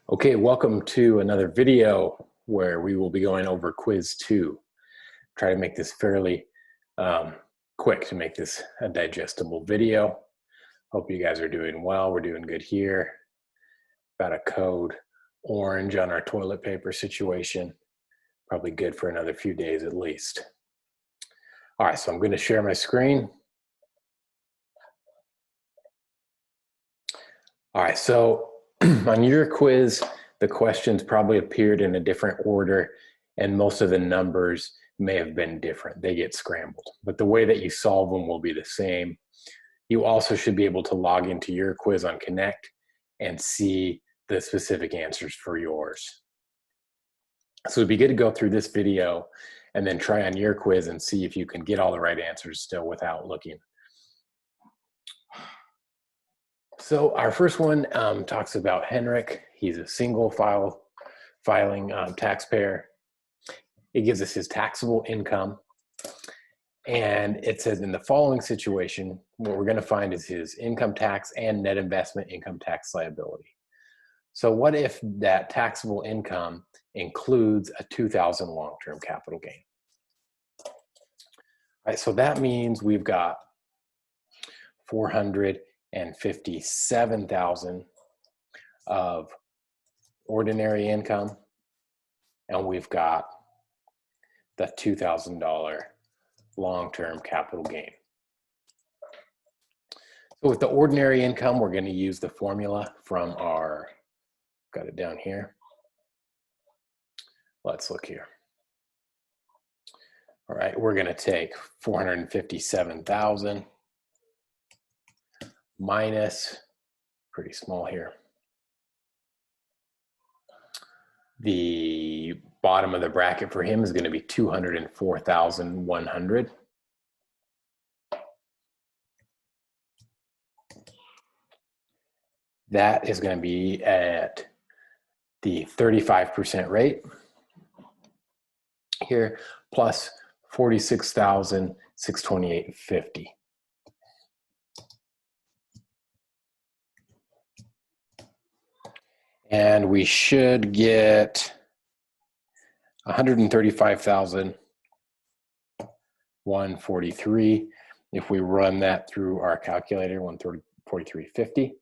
Okay, welcome to another video where we will be going over quiz 2. Try to make this fairly quick to make this a digestible video. Hope you guys are doing well. We're doing good here. Got a code orange on our toilet paper situation. Probably good for another few days at least. All right, so I'm going to share my screen. All right, so on your quiz, the questions probably appeared in a different order and most of the numbers may have been different. They get scrambled, but the way that you solve them will be the same. You also should be able to log into your quiz on Connect and see the specific answers for yours. So it'd be good to go through this video and then try on your quiz and see if you can get all the right answers still without looking. So our first one talks about Henrik. He's a single filing taxpayer. It gives us his taxable income. And it says in the following situation, what we're going to find is his income tax and net investment income tax liability. So what if that taxable income includes a $2,000 long-term capital gain? All right, so that means we've got $457,000 of ordinary income, and we've got the $2,000 long-term capital gain. So with the ordinary income, we're going to use the formula from our, got it down here. Let's look here. All right, we're going to take 457,000 minus, pretty small here, the bottom of the bracket for him is going to be 204,100. That is going to be at the 35% rate here, plus 46,628.50. And we should get 135,143 if we run that through our calculator, 143.50.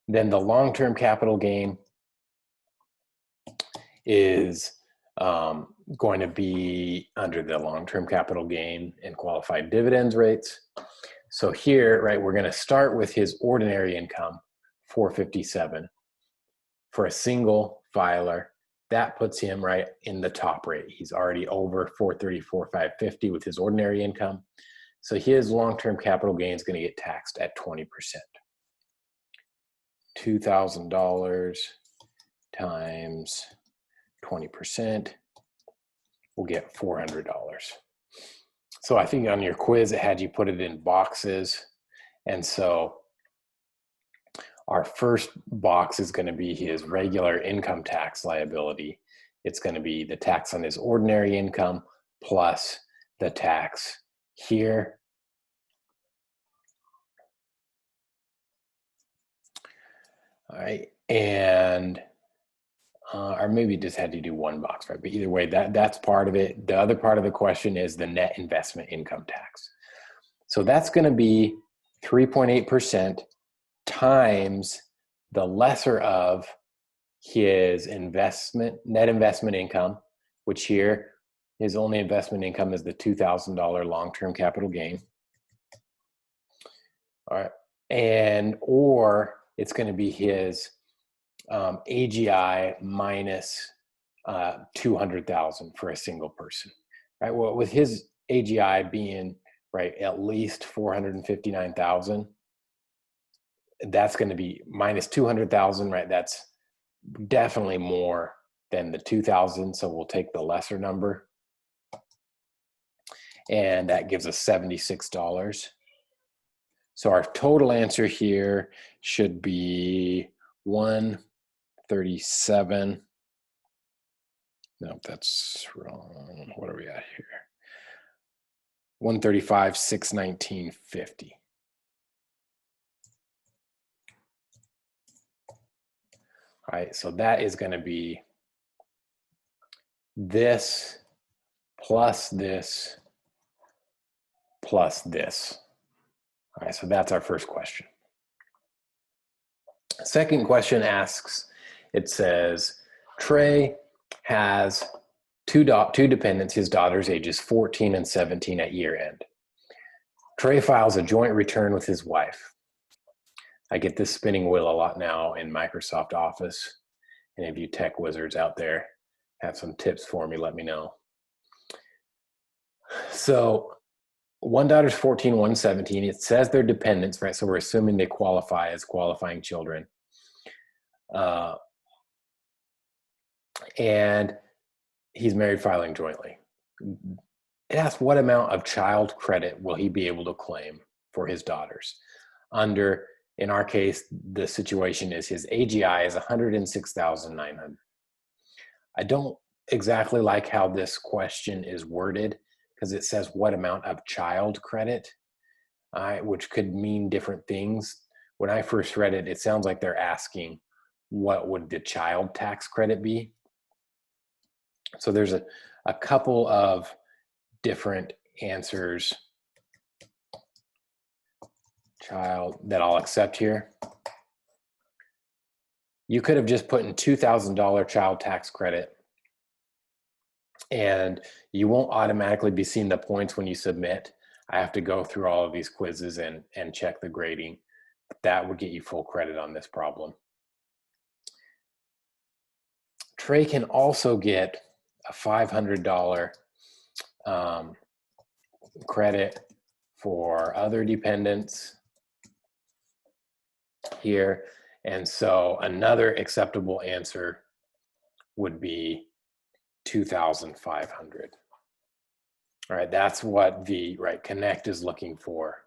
Then the long-term capital gain is going to be under the long-term capital gain and qualified dividends rates. So here, right, we're going to start with his ordinary income, 457. For a single filer, that puts him right in the top rate. He's already over 434,550 with his ordinary income. So his long-term capital gain is going to get taxed at 20%. $2,000 times 20%, we'll get $400. So I think on your quiz, it had you put it in boxes. And so our first box is going to be his regular income tax liability. It's going to be the tax on his ordinary income plus the tax here. All right, and or maybe just had to do one box, right? But either way, that's part of it. The other part of the question is the net investment income tax. So that's going to be 3.8% times the lesser of his net investment income, which here his only investment income is the $2,000 long-term capital gain. All right, or it's going to be his AGI minus 200,000 for a single person, right? Well, with his AGI being right at least 459,000. That's going to be minus 200,000, right? That's definitely more than the 2,000. So we'll take the lesser number. And that gives us $76. So our total answer here should be 137. Nope, that's wrong. What are we at here? 135,619.50. All right, so that is going to be this plus this plus this. All right, so that's our first question. Second question asks, it says, Trey has two dependents, his daughters ages 14 and 17 at year end. Trey files a joint return with his wife. I get this spinning wheel a lot now in Microsoft Office. Any of you tech wizards out there have some tips for me, let me know. So one daughter's 14, one's 17. It says they're dependents, right? So we're assuming they qualify as qualifying children. And he's married filing jointly. It asks what amount of child credit will he be able to claim for his daughters? Under, in our case, the situation is his AGI is $106,900. I don't exactly like how this question is worded because it says what amount of child credit, which could mean different things. When I first read it, it sounds like they're asking what would the child tax credit be? So there's a couple of different answers child that I'll accept here. You could have just put in $2,000 child tax credit and you won't automatically be seeing the points when you submit. I have to go through all of these quizzes and check the grading. That would get you full credit on this problem. Trey can also get a $500 credit for other dependents here. And so another acceptable answer would be 2,500. All right, that's what the Connect is looking for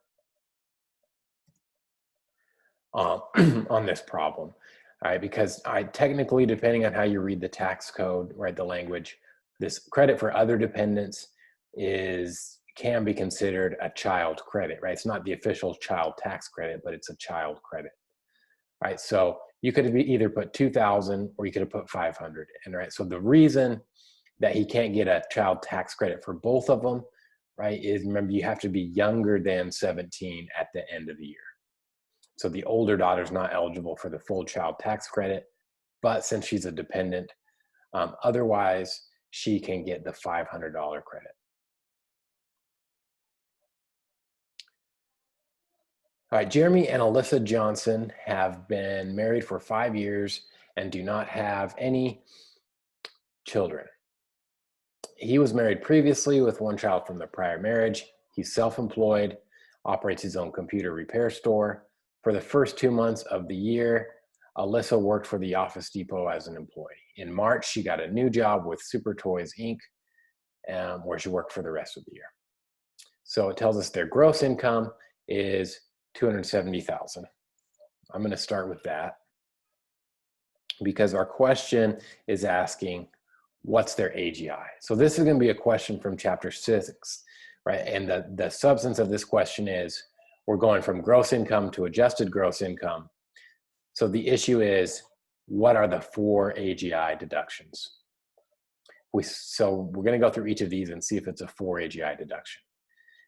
on this problem. All right, because technically, depending on how you read the tax code, the language, this credit for other dependents can be considered a child credit, right? It's not the official child tax credit, but it's a child credit. All right, so you could have either put 2,000 or you could have put 500. And so the reason that he can't get a child tax credit for both of them, is remember you have to be younger than 17 at the end of the year. So the older daughter's not eligible for the full child tax credit, but since she's a dependent, otherwise she can get the $500 credit. All right, Jeremy and Elissa Johnson have been married for 5 years and do not have any children. He was married previously with one child from the prior marriage. He's self-employed, operates his own computer repair store. For the first 2 months of the year, Elissa worked for the Office Depot as an employee. In March, she got a new job with Super Toys Inc., where she worked for the rest of the year. So it tells us their gross income is $270,000. I'm going to start with that because our question is asking what's their AGI. So this is going to be a question from chapter 6, and the substance of this question is we're going from gross income to adjusted gross income. So the issue is, what are the 4 AGI deductions? So we're going to go through each of these and see if it's a 4 AGI deduction.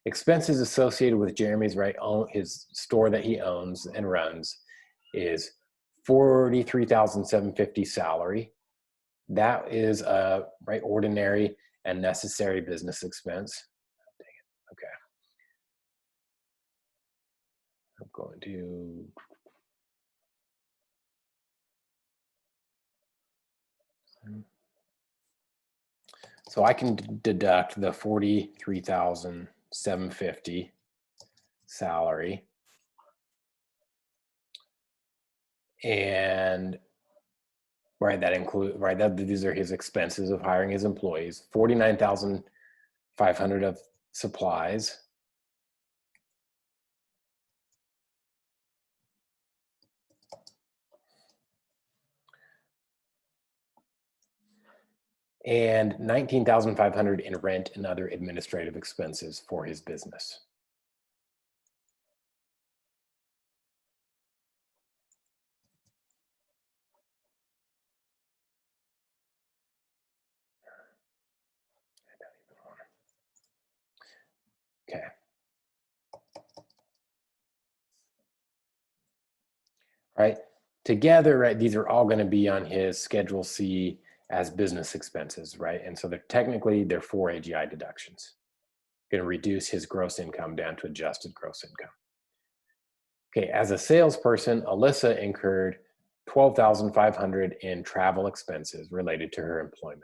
Expenses associated with Jeremy's his store that he owns and runs is $43,750 salary. That is a ordinary and necessary business expense. Dang it. Okay. I'm going to so I can deduct the $43,750 salary, and that include these are his expenses of hiring his employees, $49,500 of supplies, and $19,500 in rent and other administrative expenses for his business. right? Together, right, these are all going to be on his Schedule C as business expenses, right? And so they're 4 AGI deductions. Going to reduce his gross income down to adjusted gross income. Okay, as a salesperson, Elissa incurred $12,500 in travel expenses related to her employment.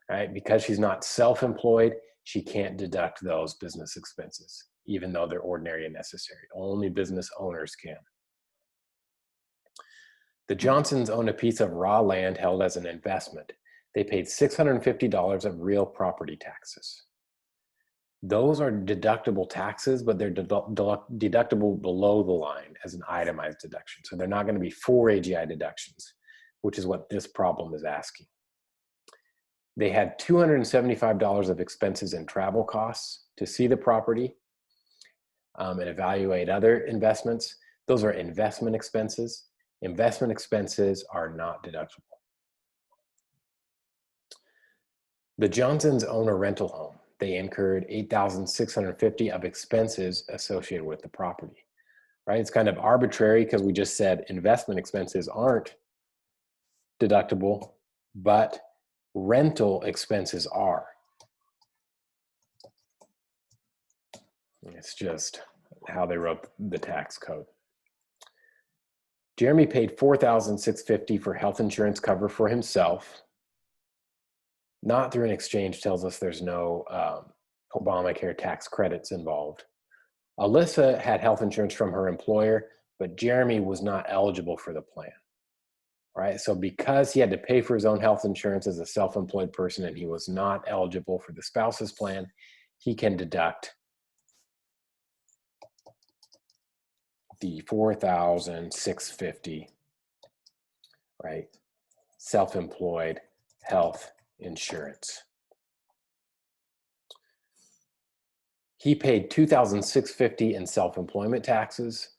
Right? Because she's not self-employed, she can't deduct those business expenses, even though they're ordinary and necessary. Only business owners can. The Johnsons own a piece of raw land held as an investment. They paid $650 of real property taxes. Those are deductible taxes, but they're deductible below the line as an itemized deduction. So they're not going to be 4 AGI deductions, which is what this problem is asking. They had $275 of expenses and travel costs to see the property and evaluate other investments. Those are investment expenses. Investment expenses are not deductible. The Johnsons own a rental home. They incurred $8,650 of expenses associated with the property, right? It's kind of arbitrary because we just said investment expenses aren't deductible, but rental expenses are. It's just how they wrote the tax code. Jeremy paid $4,650 for health insurance cover for himself. Not through an exchange tells us there's no Obamacare tax credits involved. Elissa had health insurance from her employer, but Jeremy was not eligible for the plan. Right? So because he had to pay for his own health insurance as a self-employed person and he was not eligible for the spouse's plan, he can deduct the $4,650, right? Self-employed health insurance. He paid $2,650 in self-employment taxes.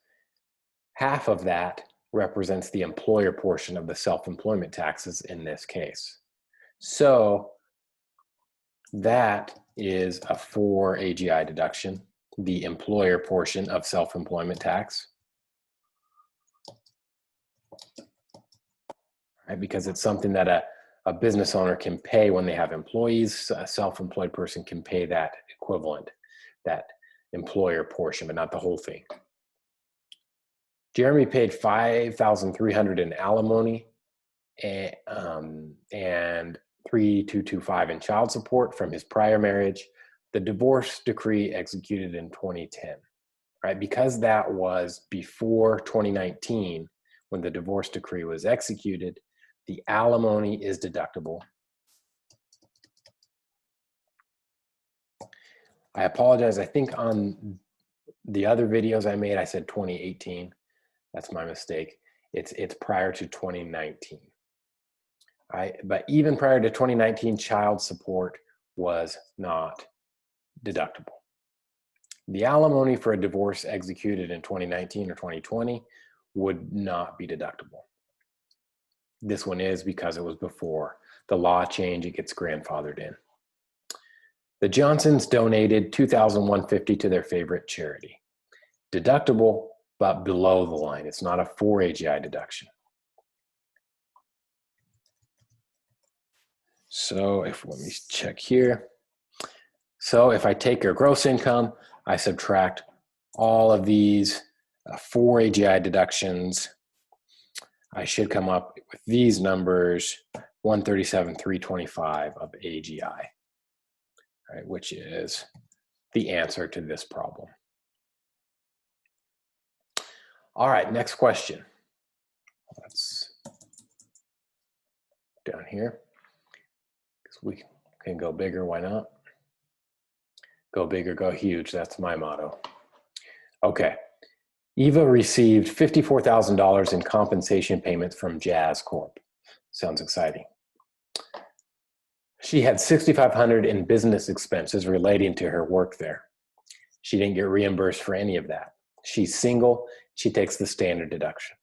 Half of that represents the employer portion of the self-employment taxes in this case. So that is a 4 AGI deduction, the employer portion of self-employment tax. Right? Because it's something that a business owner can pay when they have employees. A self-employed person can pay that equivalent, that employer portion, but not the whole thing. Jeremy paid $5,300 in alimony and $3,225 in child support from his prior marriage. The divorce decree executed in 2010, right? Because that was before 2019, when the divorce decree was executed, the alimony is deductible. I apologize. I think on the other videos I made, I said 2018. That's my mistake. It's prior to 2019. But even prior to 2019, child support was not deductible. The alimony for a divorce executed in 2019 or 2020 would not be deductible. This one is because it was before the law change, it gets grandfathered in. The Johnsons donated $2,150 to their favorite charity. Deductible, but below the line. It's not a 4 AGI deduction. So let me check here. So if I take your gross income, I subtract all of these 4 AGI deductions, I should come up with these numbers, 137,325 of AGI, right, which is the answer to this problem. All right, next question. Let's down here, because we can go bigger, why not? Go big or go huge, that's my motto. Okay, Eva received $54,000 in compensation payments from Jazz Corp. Sounds exciting. She had $6,500 in business expenses relating to her work there. She didn't get reimbursed for any of that. She's single, she takes the standard deduction.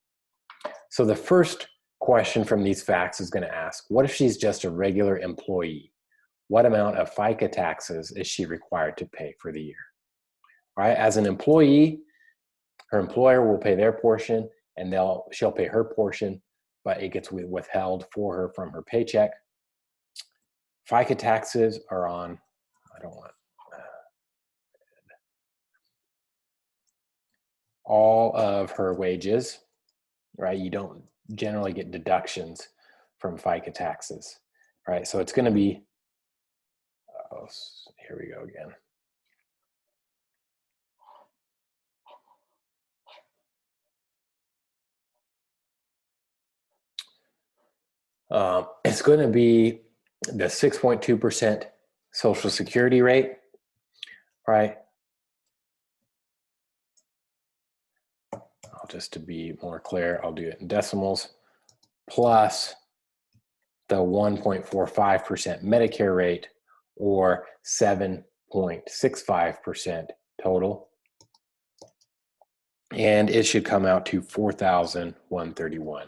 So the first question from these facts is going to ask, what if she's just a regular employee? What amount of FICA taxes is she required to pay for the year? All right, as an employee, her employer will pay their portion. and she'll pay her portion, but it gets withheld for her from her paycheck. FICA taxes are on, I don't want, all of her wages, right? You don't generally get deductions from FICA taxes, right? So it's going to be, oh, here we go again. It's going to be the 6.2% Social Security rate, right? Just to be more clear, I'll do it in decimals, plus the 1.45% Medicare rate, or 7.65% total. And it should come out to $4,131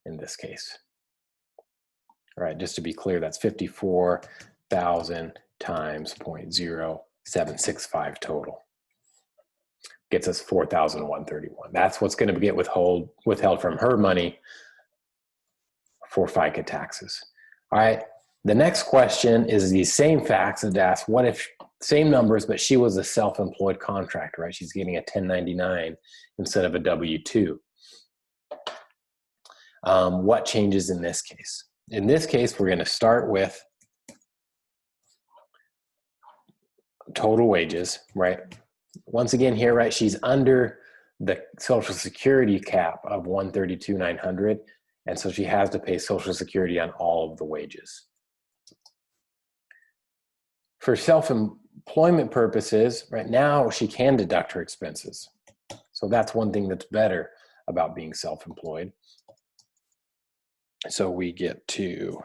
in this case. All right, just to be clear, that's 54,000 times 0.0765 total. Gets us $4,131. That's what's going to get withheld from her money for FICA taxes. All right, the next question is the same facts and ask, what if, same numbers, but she was a self-employed contractor, right? She's getting a 1099 instead of a W-2. What changes in this case? In this case, we're going to start with total wages, right? Once again here, right, she's under the Social Security cap of $132,900, and so she has to pay Social Security on all of the wages. For self-employment purposes, right now, she can deduct her expenses. So that's one thing that's better about being self-employed. So we get to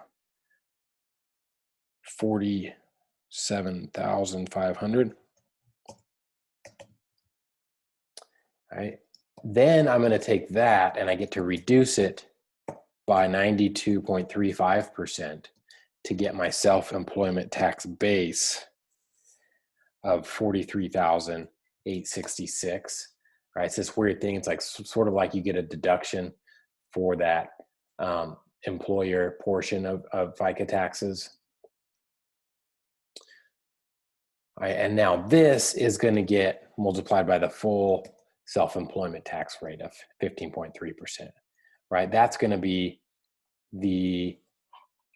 $47,500. Right. Then I'm going to take that and I get to reduce it by 92.35% to get my self-employment tax base of $43,866. Right. It's this weird thing. It's like sort of like you get a deduction for that employer portion of FICA taxes. All right, and now this is going to get multiplied by the full self-employment tax rate of 15.3%, right? That's going to be the,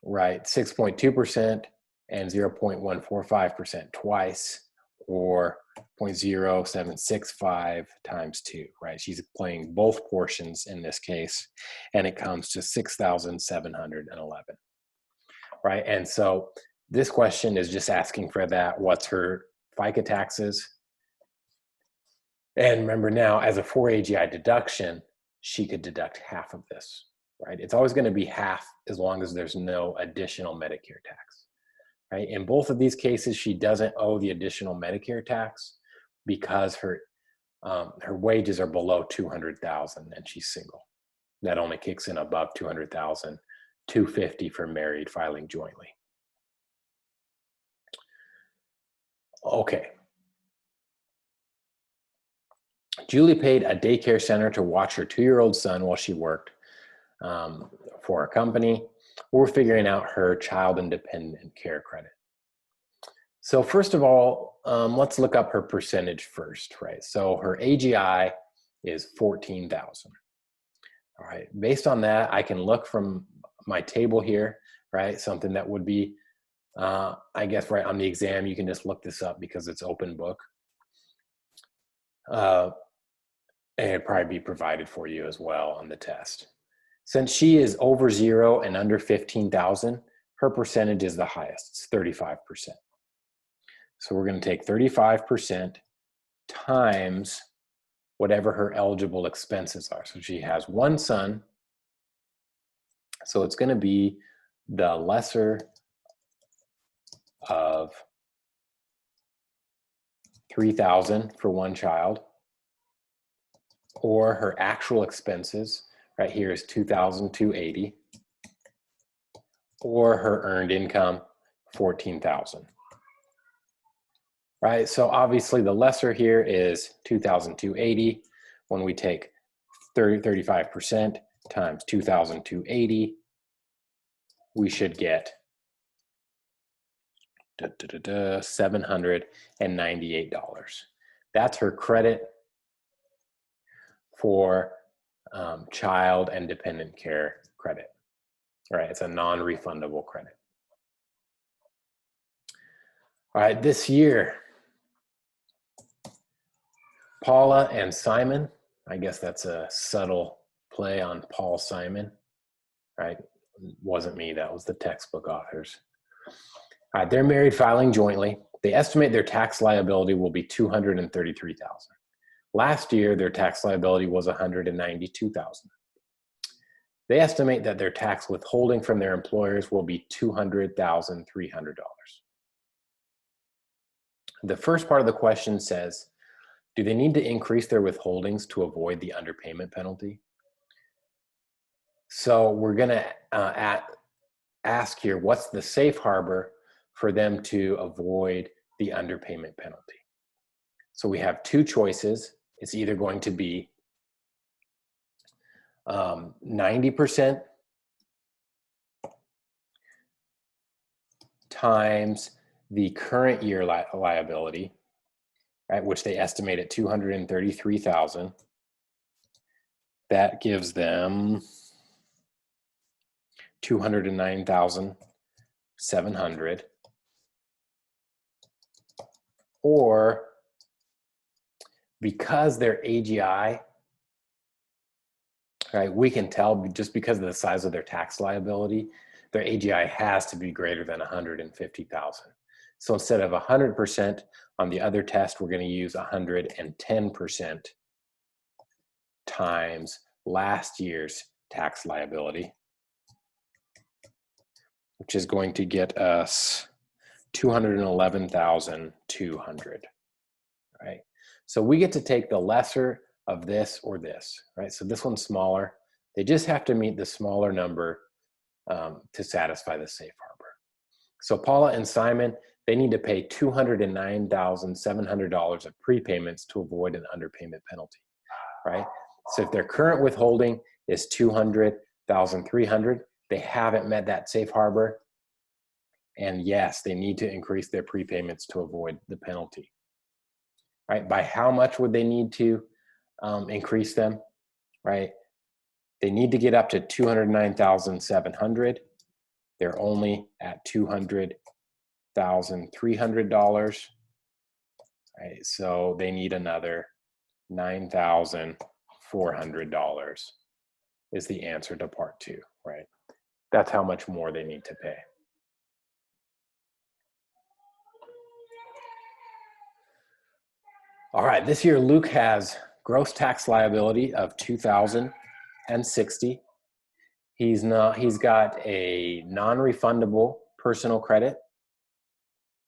right, 6.2% and 0.145% twice, or 0.0765 times 2, right? She's playing both portions in this case, and it comes to 6,711, right? And so this question is just asking for that. What's her FICA taxes? And remember now, as a 4AGI deduction, she could deduct half of this, right? It's always going to be half as long as there's no additional Medicare tax, right? In both of these cases, she doesn't owe the additional Medicare tax because her wages are below $200,000 and she's single. That only kicks in above $200,000, $250,000 for married filing jointly. Okay. Julie paid a daycare center to watch her 2-year-old son while she worked for a company. We're figuring out her child independent care credit. So first of all, let's look up her percentage first, right? So her AGI is 14,000. All right, based on that, I can look from my table here, right? Something that would be, I guess, right on the exam, you can just look this up because it's open book. And it'd probably be provided for you as well on the test. Since she is over 0 and under 15,000, her percentage is the highest, it's 35%. So we're going to take 35% times whatever her eligible expenses are. So she has one son, so it's going to be the lesser of 3,000 for one child, or her actual expenses, right here is 2,280, or her earned income, 14,000. Right, so obviously the lesser here is 2,280. When we take 35% times 2,280, we should get $798. That's her credit for child and dependent care credit. All right, it's a non-refundable credit. All right, this year, Paula and Simon, I guess that's a subtle play on Paul Simon, right? Wasn't me, that was the textbook authors. All right, they're married filing jointly. They estimate their tax liability will be $233,000. Last year, their tax liability was $192,000. They estimate that their tax withholding from their employers will be $200,300. The first part of the question says, do they need to increase their withholdings to avoid the underpayment penalty? So we're going to ask here, what's the safe harbor for them to avoid the underpayment penalty? So we have two choices. It's either going to be 90% times the current year liability, right, which they estimate at $233,000. That gives them $209,700. Or because they're AGI, right, we can tell just because of the size of their tax liability, their AGI has to be greater than 150,000. So instead of 100% on the other test, we're going to use 110% times last year's tax liability, which is going to get us 211,200, right? So we get to take the lesser of this or this, right? So this one's smaller. They just have to meet the smaller number to satisfy the safe harbor. So Paula and Simon, they need to pay $209,700 of prepayments to avoid an underpayment penalty, right? So if their current withholding is $200,300, they haven't met that safe harbor. And yes, they need to increase their prepayments to avoid the penalty, right? By how much would they need to increase them, right? They need to get up to $209,700. They're only at $200,300, right? So they need another $9,400 is the answer to part two, right? That's how much more they need to pay. All right, this year Luke has gross tax liability of $2,060. He's got a non-refundable personal credit,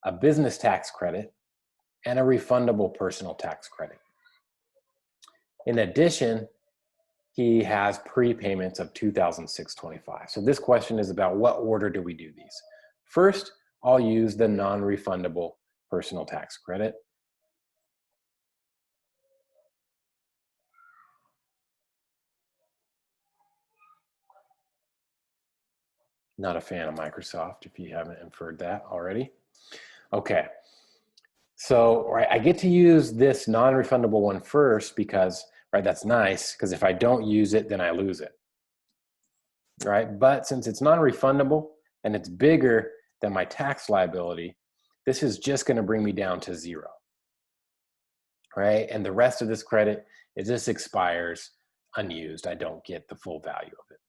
a business tax credit, and a refundable personal tax credit. In addition, he has prepayments of $2,625. So this question is about what order do we do these? First, I'll use the non-refundable personal tax credit. Not a fan of Microsoft, if you haven't inferred that already. Okay, so right, I get to use this non-refundable one first because, right, that's nice, because if I don't use it, then I lose it, right? But since it's non-refundable and it's bigger than my tax liability, this is just going to bring me down to zero, right? And the rest of this credit, it just expires unused. I don't get the full value of it.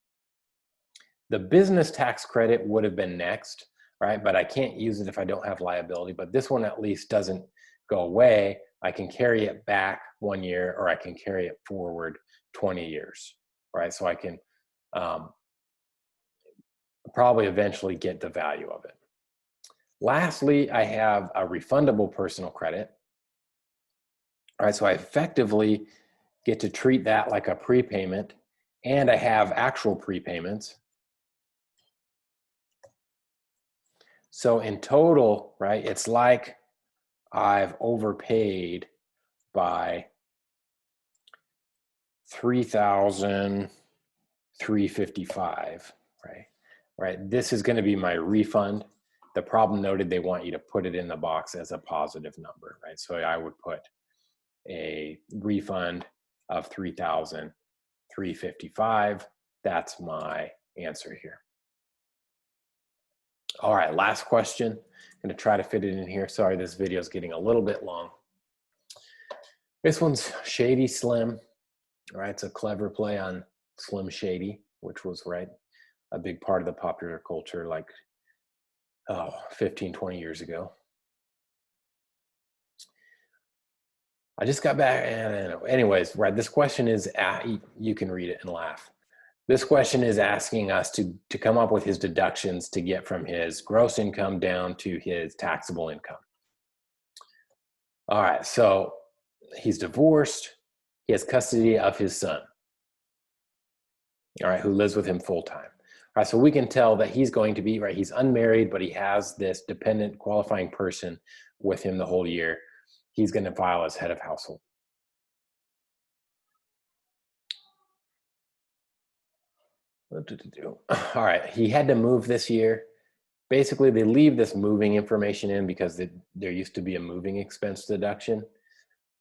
The business tax credit would have been next, right? But I can't use it if I don't have liability. But this one at least doesn't go away. I can carry it back 1 year, or I can carry it forward 20 years, right? So I can probably eventually get the value of it. Lastly, I have a refundable personal credit. All right, so I effectively get to treat that like a prepayment, and I have actual prepayments. So in total, right, it's like I've overpaid by $3,355, right? This is going to be my refund. The problem noted they want you to put it in the box as a positive number, right? So I would put a refund of $3,355. That's my answer here. All right, last question. I'm going to try to fit it in here. Sorry, this video is getting a little bit long. This one's Shady Slim. All right, it's a clever play on Slim Shady, which was, right, a big part of the popular culture like 15, 20 years ago. I just got back, and anyways, right, this question is, you can read it and laugh. This question is asking us to come up with his deductions to get from his gross income down to his taxable income. All right, so he's divorced. He has custody of his son, all right, who lives with him full time. All right, so we can tell that he's going to be, right, he's unmarried, but he has this dependent qualifying person with him the whole year. He's going to file as head of household. All right, he had to move this year. Basically, they leave this moving information in because there used to be a moving expense deduction,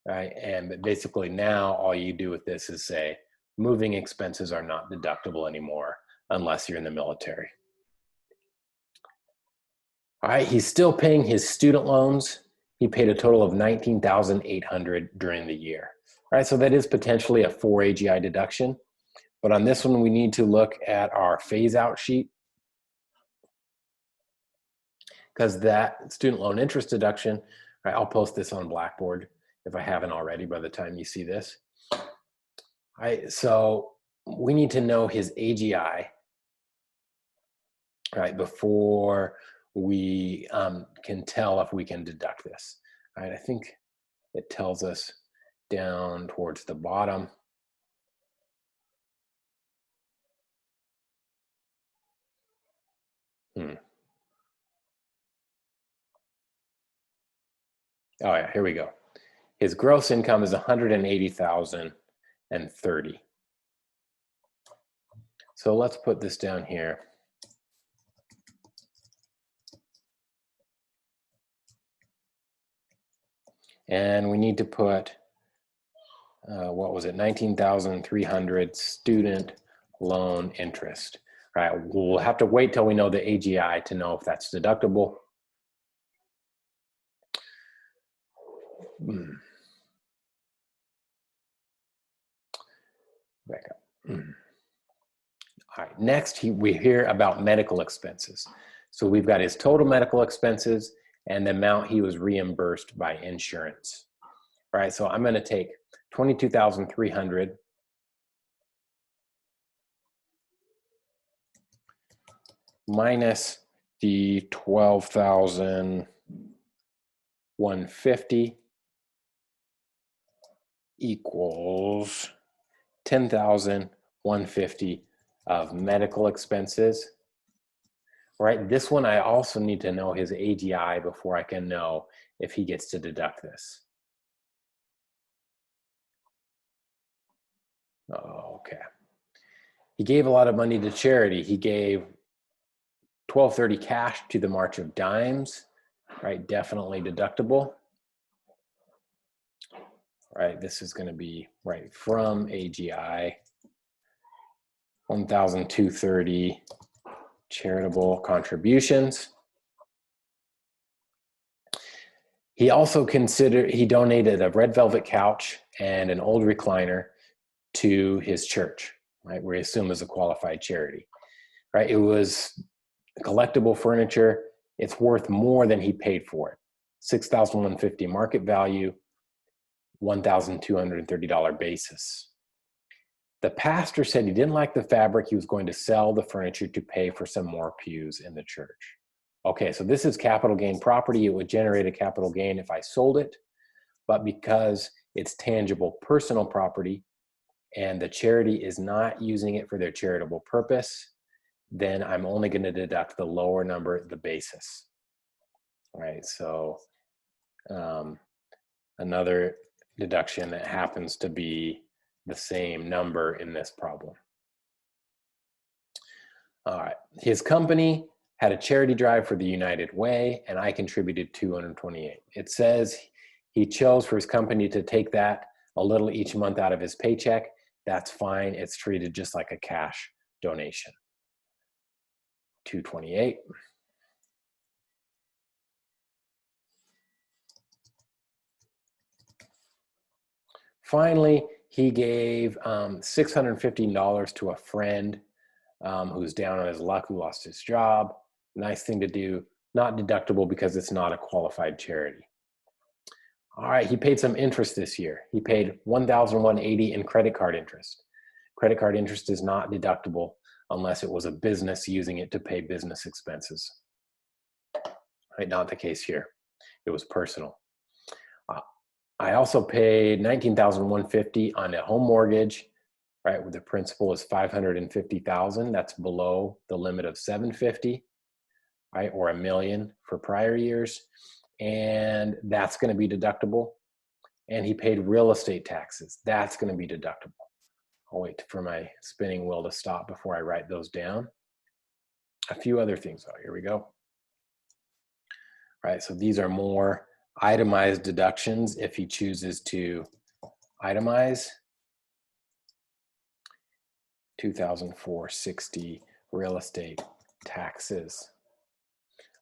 right? And basically now all you do with this is say, moving expenses are not deductible anymore unless you're in the military. All right, he's still paying his student loans. He paid a total of $19,800 during the year. All right, so that is potentially a 4 AGI deduction. But on this one, we need to look at our phase out sheet, because that student loan interest deduction, right, I'll post this on Blackboard if I haven't already by the time you see this. All right, so we need to know his AGI, right, before we can tell if we can deduct this. All right, I think it tells us down towards the bottom. Oh yeah, here we go. His gross income is $180,030. So let's put this down here. And we need to put, what was it, 19,300 student loan interest. All right, we'll have to wait till we know the AGI to know if that's deductible. Back up. All right, next we hear about medical expenses. So we've got his total medical expenses and the amount he was reimbursed by insurance. All right, so I'm going to take 22,300 minus the 12,150 equals 10,150 of medical expenses. Right, this one I also need to know his AGI before I can know if he gets to deduct this. Oh, okay. He gave a lot of money to charity. He gave $1,230 cash to the March of Dimes, right? Definitely deductible. Right, this is going to be right from AGI, 1,230 charitable contributions. He also he donated a red velvet couch and an old recliner to his church, right? We assume is a qualified charity, right? It was collectible furniture. It's worth more than he paid for it. $6,150 market value, $1,230 basis. The pastor said he didn't like the fabric. He was going to sell the furniture to pay for some more pews in the church. Okay, so this is capital gain property. It would generate a capital gain if I sold it, but because it's tangible personal property and the charity is not using it for their charitable purpose, then I'm only going to deduct the lower number, the basis. All right, so another deduction that happens to be the same number in this problem. All right, his company had a charity drive for the United Way, and I contributed $228. It says he chose for his company to take that a little each month out of his paycheck. That's fine. It's treated just like a cash donation. $228. Finally, he gave $615 to a friend who's down on his luck, who lost his job. Nice thing to do, not deductible because it's not a qualified charity. All right, he paid some interest this year. He paid $1,180 in credit card interest. Credit card interest is not deductible unless it was a business using it to pay business expenses. Right, not the case here. It was personal. I also paid $19,150 on a home mortgage, right, where the principal is $550,000. That's below the limit of $750,000, right, or $1 million for prior years. And that's going to be deductible. And he paid real estate taxes. That's going to be deductible. I'll wait for my spinning wheel to stop before I write those down. A few other things. Oh, here we go. All right, so these are more itemized deductions if he chooses to itemize. $2,460 real estate taxes.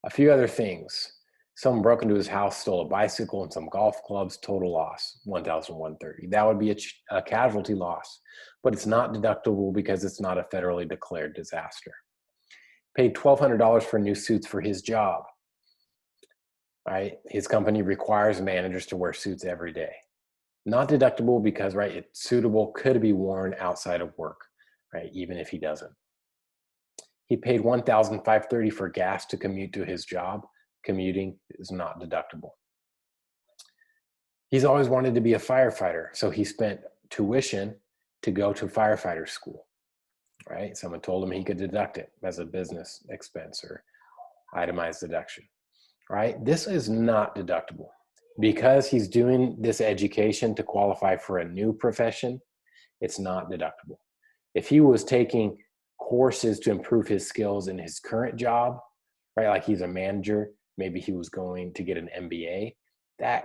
A few other things. Someone broke into his house, stole a bicycle and some golf clubs, total loss, $1,130. That would be a casualty loss, but it's not deductible because it's not a federally declared disaster. Paid $1,200 for new suits for his job. Right? His company requires managers to wear suits every day. Not deductible because, right, it's suitable, could be worn outside of work, right, even if he doesn't. He paid $1,530 for gas to commute to his job. Commuting is not deductible. He's always wanted to be a firefighter, so he spent tuition to go to firefighter school, right? Someone told him he could deduct it as a business expense or itemized deduction, right? This is not deductible because he's doing this education to qualify for a new profession. It's not deductible. If he was taking courses to improve his skills in his current job, right, like he's a manager, maybe he was going to get an MBA, that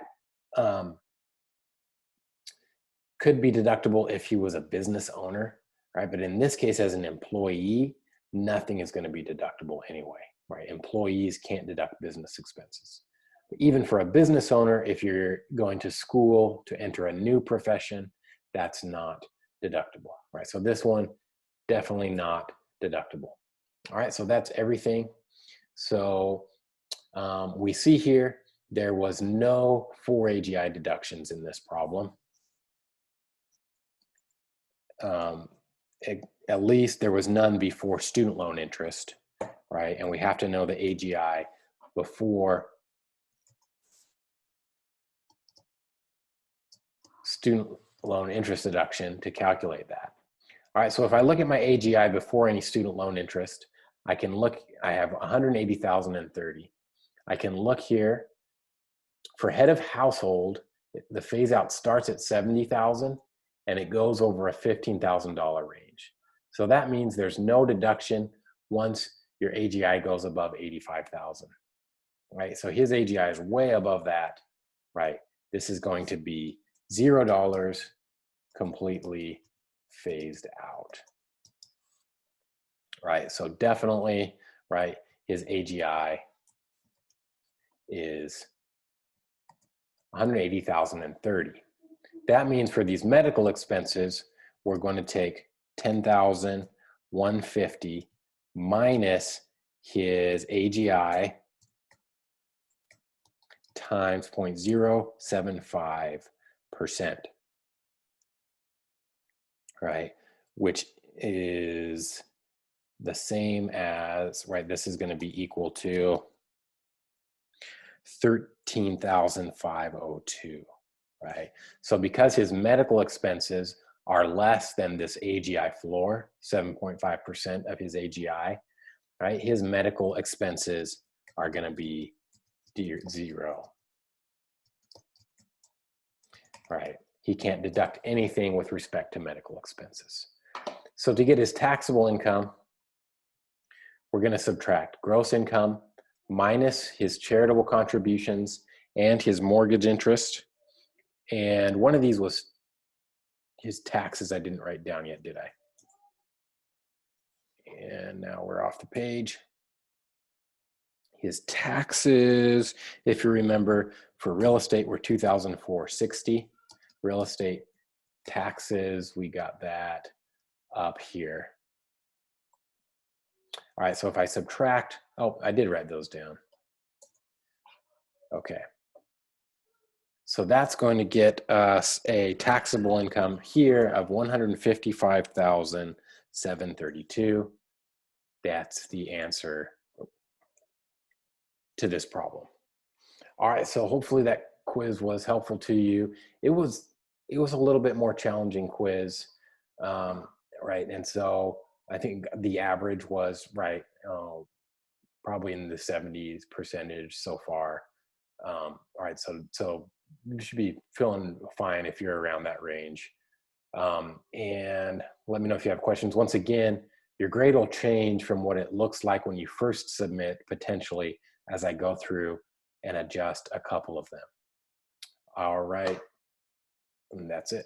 could be deductible if he was a business owner, right? But in this case, as an employee, nothing is going to be deductible anyway, right? Employees can't deduct business expenses. But even for a business owner, if you're going to school to enter a new profession, that's not deductible, right? So this one, definitely not deductible. All right, so that's everything. So we see here, there was no 4 AGI deductions in this problem. At least there was none before student loan interest, right? And we have to know the AGI before student loan interest deduction to calculate that. All right, so if I look at my AGI before any student loan interest, I can look, I have 180,030. I can look here for head of household, the phase out starts at 70,000 and it goes over a $15,000 range. So that means there's no deduction once your AGI goes above 85,000, right? So his AGI is way above that, right? This is going to be $0 completely phased out, right? So definitely, right, his AGI is 180,030. That means for these medical expenses, we're going to take 10,150 minus his AGI times 0.075%, right? Which is the same as, right, this is going to be equal to 13,502, right? So because his medical expenses are less than this AGI floor, 7.5% of his AGI, right? His medical expenses are going to be 0, right? he can't deduct anything with respect to medical expenses. So to get his taxable income, we're going to subtract gross income minus his charitable contributions and his mortgage interest. And one of these was his taxes. I didn't write down yet, did I? And now we're off the page. His taxes, if you remember, for real estate were $2,460. Real estate taxes, we got that up here. All right, so if I subtract, oh, I did write those down. Okay. So that's going to get us a taxable income here of $155,732. That's the answer to this problem. All right, so hopefully that quiz was helpful to you. It was a little bit more challenging quiz, right? And so I think the average was right, probably in the 70s percentage so far. All right, so you should be feeling fine if you're around that range. And let me know if you have questions. Once again, your grade will change from what it looks like when you first submit, potentially, as I go through and adjust a couple of them. All right, and that's it.